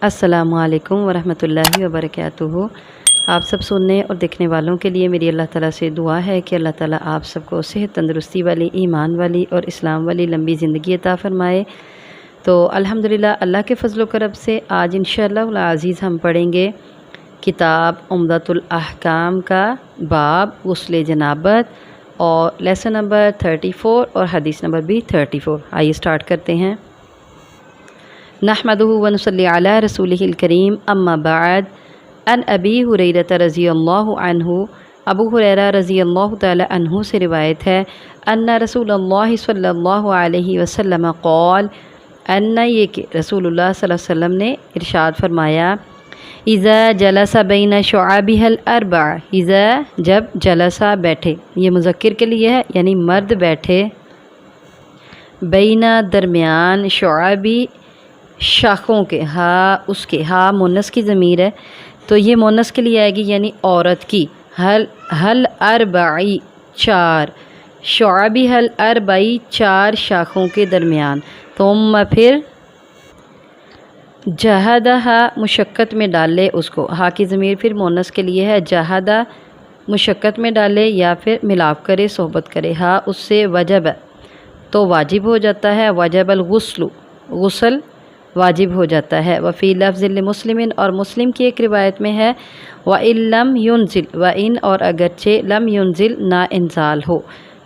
السلام علیکم ورحمۃ اللہ وبرکاتہ۔ آپ سب سننے اور دیکھنے والوں کے لیے میری اللہ تعالیٰ سے دعا ہے کہ اللہ تعالیٰ آپ سب کو صحت، تندرستی والی، ایمان والی اور اسلام والی لمبی زندگی عطا فرمائے۔ تو الحمدللہ اللہ کے فضل و کرم سے آج انشاءاللہ العزیز ہم پڑھیں گے کتاب عمدۃ الاحکام کا باب غسل جنابت اور لیسن نمبر 34 اور حدیث نمبر بھی 34۔ آئیے سٹارٹ کرتے ہیں۔ نحمدہ ونصلی علی رسولہ الکریم، اما بعد، ان ابی ہریرہ رضی اللہ عنہ، ابو ہریرہ رضی اللہ تعالی عنہ سے روایت ہے، ان رسول اللہ صلی اللہ علیہ وسلم قال، ان یہ کہ رسول اللہ صلی اللہ علیہ وسلم نے ارشاد فرمایا، اذا جلس بین شعابہ الاربع، اذا جب جلسہ بیٹھے، یہ مذکر کے لیے ہے یعنی مرد بیٹھے، بینا درمیان، شعابی شاخوں کے، اس کے مونس کی ضمیر ہے تو یہ مونس کے لیے آئے گی یعنی عورت کی، حل اربعی چار، شعابی حل اربعی چار شاخوں کے درمیان، ثم پھر جہدہ مشقت میں ڈالے اس کو، کی ضمیر پھر مونس کے لیے ہے، جہدہ مشقت میں ڈالے یا پھر ملاپ کرے، صحبت کرے، اس سے وجب تو واجب ہو جاتا ہے، وجب الغسل غسل واجب ہو جاتا ہے۔ وفی لفظ لمسلم، اور مسلم کی ایک روایت میں ہے، وَإِن لَمْ يُنزِلْ، وَإِن اور اگرچہ، لم ينزل نہ انزال ہو،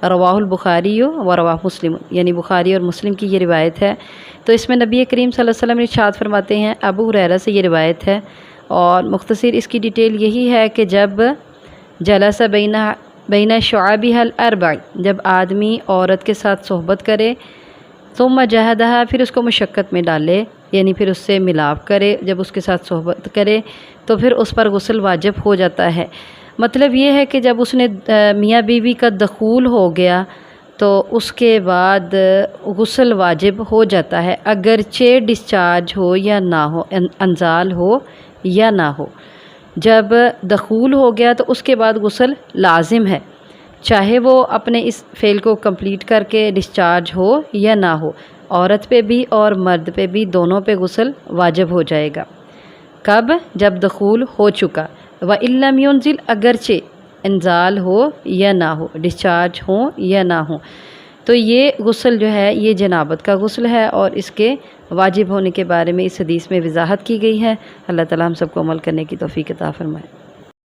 رواہ البخاری و رواہ مسلم، یعنی بخاری اور مسلم کی یہ روایت ہے۔ تو اس میں نبی کریم صلی اللہ علیہ وسلم ارشاد فرماتے ہیں، ابو ہریرہ سے یہ روایت ہے اور مختصر اس کی ڈیٹیل یہی ہے کہ جب جلس بین شعابہ الاربع، جب آدمی عورت کے ساتھ صحبت کرے، ثم جہدہ پھر اس کو مشقت میں ڈالے یعنی پھر اس سے ملاپ کرے، جب اس کے ساتھ صحبت کرے تو پھر اس پر غسل واجب ہو جاتا ہے۔ مطلب یہ ہے کہ جب اس نے میاں بیوی کا دخول ہو گیا تو اس کے بعد غسل واجب ہو جاتا ہے، اگرچہ ڈسچارج ہو یا نہ ہو، انزال ہو یا نہ ہو۔ جب دخول ہو گیا تو اس کے بعد غسل لازم ہے، چاہے وہ اپنے اس فعل کو کمپلیٹ کر کے ڈسچارج ہو یا نہ ہو، عورت پہ بھی اور مرد پہ بھی دونوں پہ غسل واجب ہو جائے گا۔ کب؟ جب دخول ہو چکا۔ وَإِن لَمْ يُنزِلْ، اگرچہ انزال ہو یا نہ ہو، ڈسچارج ہو یا نہ ہو۔ تو یہ غسل جو ہے یہ جنابت کا غسل ہے اور اس کے واجب ہونے کے بارے میں اس حدیث میں وضاحت کی گئی ہے۔ اللہ تعالی ہم سب کو عمل کرنے کی توفیق عطا فرمائے۔